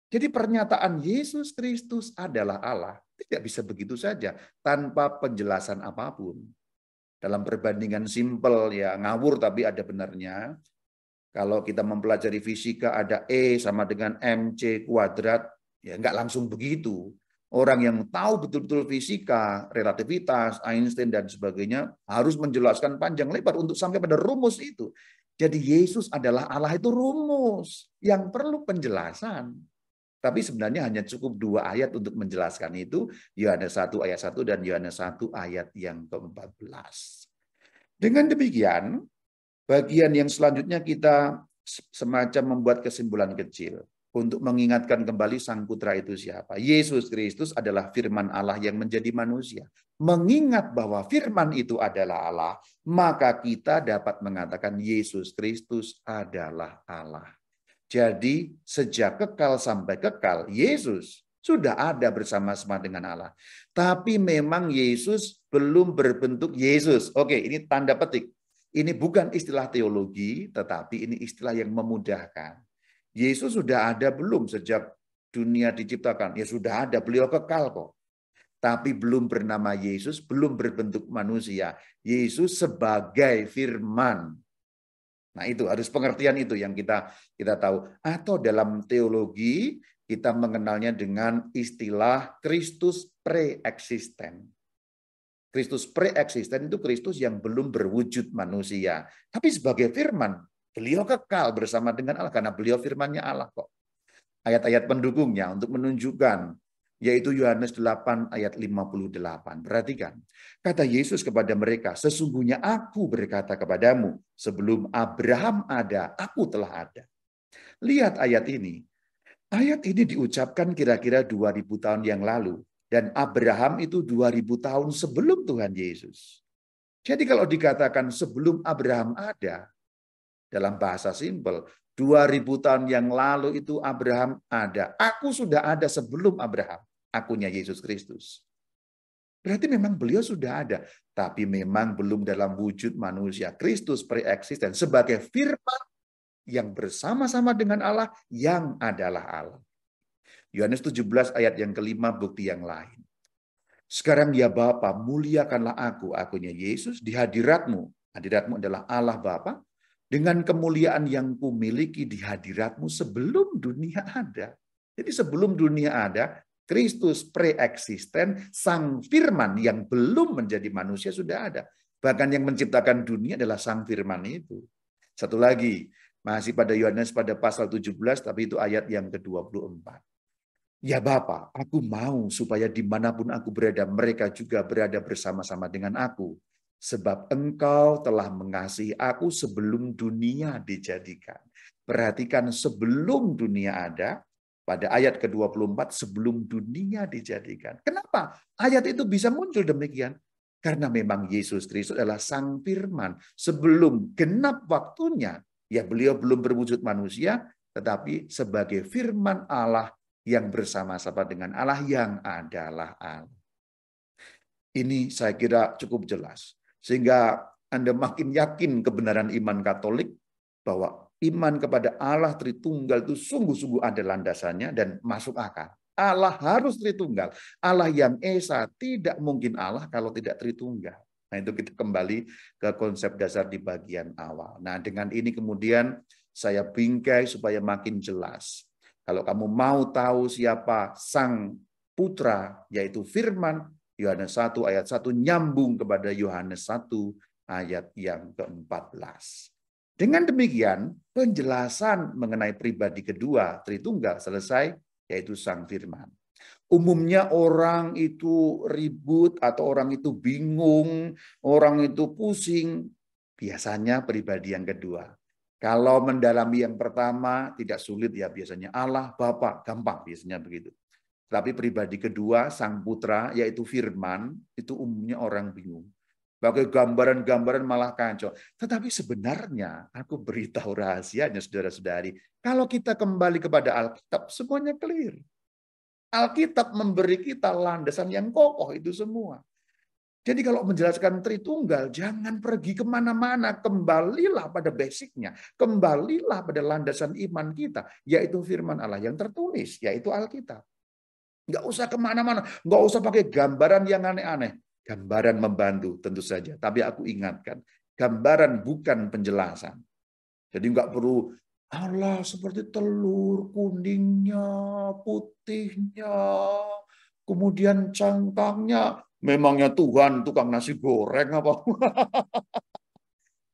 Jadi pernyataan Yesus Kristus adalah Allah tidak bisa begitu saja tanpa penjelasan apapun. Dalam perbandingan simpel ya ngawur tapi ada benarnya. Kalau kita mempelajari fisika ada E sama dengan MC kuadrat, ya nggak langsung begitu. Orang yang tahu betul-betul fisika, relativitas, Einstein dan sebagainya harus menjelaskan panjang lebar untuk sampai pada rumus itu. Jadi Yesus adalah Allah itu rumus yang perlu penjelasan. Tapi sebenarnya hanya cukup 2 ayat untuk menjelaskan itu, Yohanes 1 ayat 1 dan Yohanes 1 ayat yang ke-14. Dengan demikian, bagian yang selanjutnya kita semacam membuat kesimpulan kecil untuk mengingatkan kembali Sang Putra itu siapa. Yesus Kristus adalah firman Allah yang menjadi manusia. Mengingat bahwa firman itu adalah Allah, maka kita dapat mengatakan Yesus Kristus adalah Allah. Jadi sejak kekal sampai kekal, Yesus sudah ada bersama-sama dengan Allah. Tapi memang Yesus belum berbentuk Yesus. Oke, ini tanda petik. Ini bukan istilah teologi, tetapi ini istilah yang memudahkan. Yesus sudah ada belum sejak dunia diciptakan? Ya sudah ada, beliau kekal kok. Tapi belum bernama Yesus, belum berbentuk manusia. Yesus sebagai firman. Nah itu harus pengertian itu yang kita tahu. Atau dalam teologi kita mengenalnya dengan istilah Kristus pre-eksisten. Kristus pre-eksisten itu Kristus yang belum berwujud manusia. Tapi sebagai firman, beliau kekal bersama dengan Allah karena beliau firmannya Allah kok. Ayat-ayat pendukungnya untuk menunjukkan, yaitu Yohanes 8 ayat 58. Perhatikan, kata Yesus kepada mereka, sesungguhnya aku berkata kepadamu, sebelum Abraham ada, aku telah ada. Lihat ayat ini. Ayat ini diucapkan kira-kira 2000 tahun yang lalu. Dan Abraham itu 2000 tahun sebelum Tuhan Yesus. Jadi kalau dikatakan sebelum Abraham ada, dalam bahasa simpel, 2000 tahun yang lalu itu Abraham ada. Aku sudah ada sebelum Abraham. Akunya Yesus Kristus. Berarti memang beliau sudah ada. Tapi memang belum dalam wujud manusia. Kristus pre-eksisten sebagai firman yang bersama-sama dengan Allah yang adalah Allah. Yohanes 17 ayat yang kelima bukti yang lain. Sekarang ya Bapa, muliakanlah aku, akunya Yesus, di hadiratmu. Hadiratmu adalah Allah Bapa. Dengan kemuliaan yang kumiliki di hadiratmu sebelum dunia ada. Jadi sebelum dunia ada, Kristus pre-eksisten, sang firman yang belum menjadi manusia sudah ada. Bahkan yang menciptakan dunia adalah sang firman itu. Satu lagi, masih pada Yohanes pada pasal 17, tapi itu ayat yang ke-24. Ya Bapa, aku mau supaya dimanapun aku berada, mereka juga berada bersama-sama dengan aku. Sebab engkau telah mengasihi aku sebelum dunia dijadikan. Perhatikan sebelum dunia ada, pada ayat ke-24, sebelum dunia dijadikan. Kenapa ayat itu bisa muncul demikian? Karena memang Yesus Kristus adalah sang firman. Sebelum genap waktunya, ya beliau belum berwujud manusia, tetapi sebagai firman Allah yang bersama-sama dengan Allah yang adalah Allah. Ini saya kira cukup jelas. Sehingga Anda makin yakin kebenaran iman Katolik bahwa iman kepada Allah Tritunggal itu sungguh-sungguh ada landasannya dan masuk akal. Allah harus Tritunggal. Allah yang Esa tidak mungkin Allah kalau tidak Tritunggal. Nah itu kita kembali ke konsep dasar di bagian awal. Nah dengan ini kemudian saya bingkai supaya makin jelas. Kalau kamu mau tahu siapa Sang Putra, yaitu Firman, Yohanes 1 ayat 1 nyambung kepada Yohanes 1 ayat yang ke-14. Dengan demikian, penjelasan mengenai pribadi kedua Tritunggal selesai, yaitu Sang Firman. Umumnya orang itu ribut atau orang itu bingung, orang itu pusing. Biasanya pribadi yang kedua. Kalau mendalami yang pertama tidak sulit ya biasanya Allah, Bapa, gampang biasanya begitu. Tapi pribadi kedua, Sang Putra, yaitu Firman, itu umumnya orang bingung. Pakai gambaran-gambaran malah kacau. Tetapi sebenarnya, aku beritahu rahasianya saudara-saudari, kalau kita kembali kepada Alkitab, semuanya clear. Alkitab memberi kita landasan yang kokoh itu semua. Jadi kalau menjelaskan Tritunggal, jangan pergi kemana-mana. Kembalilah pada basicnya. Kembalilah pada landasan iman kita, yaitu firman Allah yang tertulis, yaitu Alkitab. Nggak usah kemana-mana. Nggak usah pakai gambaran yang aneh-aneh. Gambaran membantu tentu saja. Tapi aku ingatkan, gambaran bukan penjelasan. Jadi nggak perlu Allah seperti telur, kuningnya, putihnya, kemudian cangkangnya. Memangnya Tuhan tukang nasi goreng apa?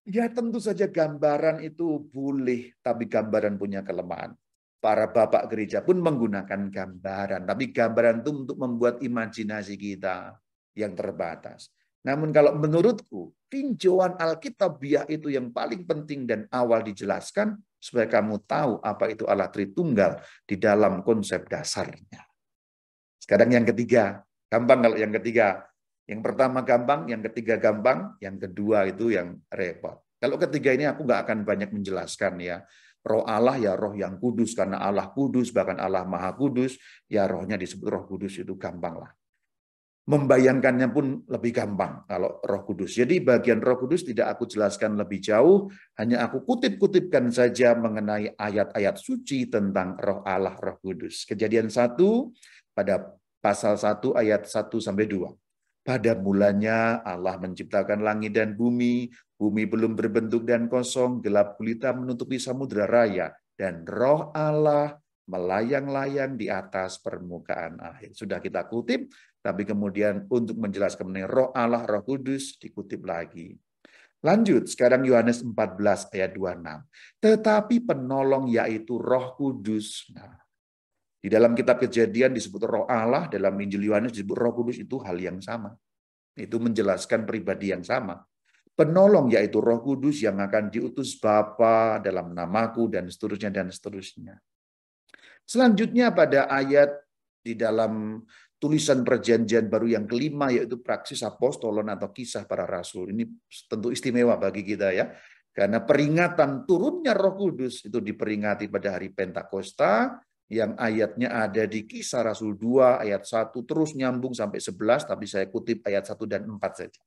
Ya tentu saja gambaran itu boleh, tapi gambaran punya kelemahan. Para bapak gereja pun menggunakan gambaran, tapi gambaran itu untuk membuat imajinasi kita yang terbatas. Namun kalau menurutku, tinjauan Alkitabiah itu yang paling penting dan awal dijelaskan, supaya kamu tahu apa itu Allah Tritunggal di dalam konsep dasarnya. Sekarang yang ketiga, gampang kalau yang ketiga. Yang pertama gampang, yang ketiga gampang, yang kedua itu yang repot. Kalau ketiga ini aku nggak akan banyak menjelaskan ya. Roh Allah ya roh yang kudus, karena Allah kudus, bahkan Allah maha kudus, ya rohnya disebut roh kudus, itu gampang lah. Membayangkannya pun lebih gampang kalau roh kudus. Jadi bagian roh kudus tidak aku jelaskan lebih jauh, hanya aku kutip-kutipkan saja mengenai ayat-ayat suci tentang roh Allah, roh kudus. Kejadian 1 pada pasal 1 ayat 1-2. Pada mulanya Allah menciptakan langit dan bumi, bumi belum berbentuk dan kosong, gelap gulita menutupi samudera raya, dan roh Allah melayang-layang di atas permukaan air. Sudah kita kutip, tapi kemudian untuk menjelaskan mengenai roh Allah, roh kudus, dikutip lagi. Lanjut, sekarang Yohanes 14 ayat 26. Tetapi penolong yaitu roh kudus. Nah, di dalam kitab Kejadian disebut roh Allah, dalam Injil Yohanes disebut roh kudus, itu hal yang sama. Itu menjelaskan pribadi yang sama. Penolong yaitu roh kudus yang akan diutus Bapa dalam namaku dan seterusnya dan seterusnya. Selanjutnya pada ayat di dalam tulisan perjanjian baru yang kelima, yaitu praksis apostolon atau kisah para rasul. Ini tentu istimewa bagi kita ya. Karena peringatan turunnya roh kudus itu diperingati pada hari Pentakosta, yang ayatnya ada di Kisah Rasul 2 ayat 1 terus nyambung sampai 11, tapi saya kutip ayat 1 dan 4 saja.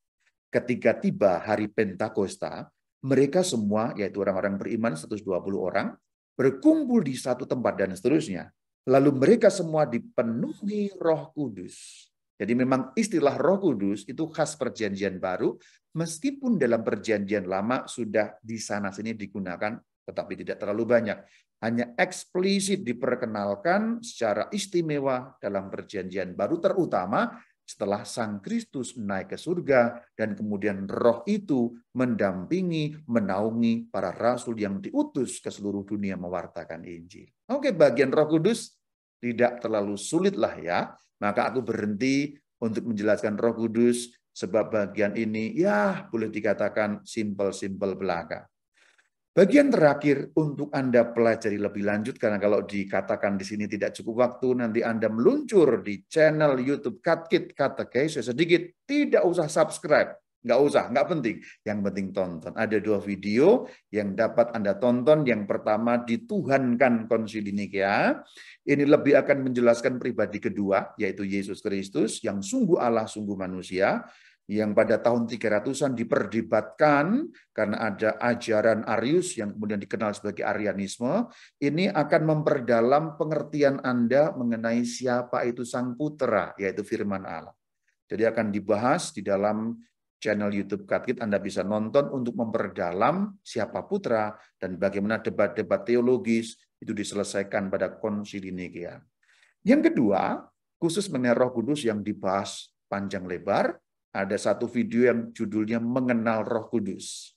Ketika tiba hari Pentakosta, mereka semua, yaitu orang-orang beriman 120 orang, berkumpul di satu tempat dan seterusnya. Lalu mereka semua dipenuhi Roh Kudus. Jadi memang istilah Roh Kudus itu khas perjanjian baru, meskipun dalam perjanjian lama sudah di sana-sini digunakan, tetapi tidak terlalu banyak. Hanya eksplisit diperkenalkan secara istimewa dalam perjanjian baru, terutama setelah Sang Kristus naik ke surga dan kemudian roh itu mendampingi, menaungi para rasul yang diutus ke seluruh dunia mewartakan Injil. Oke, bagian Roh Kudus tidak terlalu sulit lah ya. Maka aku berhenti untuk menjelaskan Roh Kudus, sebab bagian ini ya boleh dikatakan simpel-simpel belaka. Bagian terakhir untuk Anda pelajari lebih lanjut, karena kalau dikatakan di sini tidak cukup waktu, nanti Anda meluncur di channel YouTube Katkit Katekes, sedikit, tidak usah subscribe, nggak penting. Yang penting tonton. Ada 2 video yang dapat Anda tonton. Yang pertama, Dituhankan Konsili Nikea. Ini lebih akan menjelaskan pribadi kedua, yaitu Yesus Kristus, yang sungguh Allah, sungguh manusia, yang pada tahun 300-an diperdebatkan karena ada ajaran Arius yang kemudian dikenal sebagai Arianisme. Ini akan memperdalam pengertian Anda mengenai siapa itu Sang Putra, yaitu firman Allah. Jadi akan dibahas di dalam channel YouTube Katkit. Anda bisa nonton untuk memperdalam siapa putra dan bagaimana debat-debat teologis itu diselesaikan pada Konsili Nikea. Yang kedua, khusus mengenai Roh Kudus yang dibahas panjang lebar. Ada satu video yang judulnya Mengenal Roh Kudus.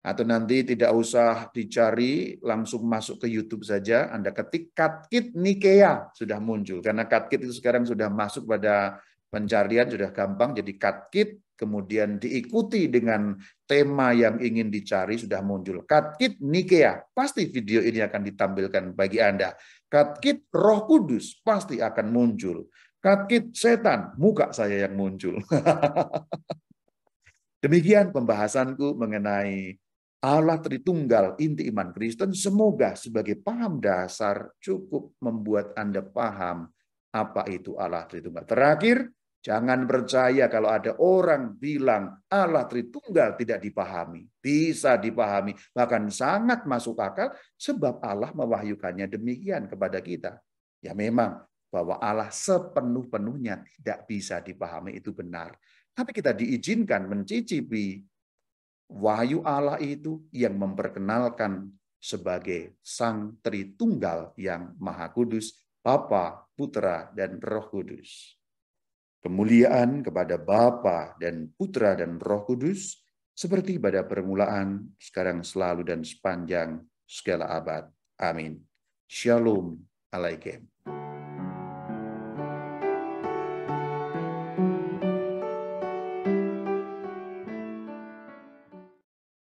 Atau nanti tidak usah dicari, langsung masuk ke YouTube saja, Anda ketik Katkit Nikea, sudah muncul. Karena Katkit itu sekarang sudah masuk pada pencarian, sudah gampang, jadi Katkit, kemudian diikuti dengan tema yang ingin dicari, sudah muncul. Katkit Nikea, pasti video ini akan ditampilkan bagi Anda. Katkit Roh Kudus, pasti akan muncul. Katkit Setan, muka saya yang muncul. Demikian pembahasanku mengenai Allah Tritunggal, inti iman Kristen. Semoga sebagai paham dasar cukup membuat Anda paham apa itu Allah Tritunggal. Terakhir, jangan percaya kalau ada orang bilang Allah Tritunggal tidak dipahami. Bisa dipahami, bahkan sangat masuk akal sebab Allah mewahyukannya demikian kepada kita. Ya memang bahwa Allah sepenuh-penuhnya tidak bisa dipahami, itu benar. Tapi kita diizinkan mencicipi wahyu Allah itu yang memperkenalkan sebagai Sang Tritunggal yang Maha Kudus, Bapa, Putra, dan Roh Kudus. Kemuliaan kepada Bapa dan Putra dan Roh Kudus, seperti pada permulaan, sekarang, selalu, dan sepanjang segala abad. Amin. Shalom Alaikum.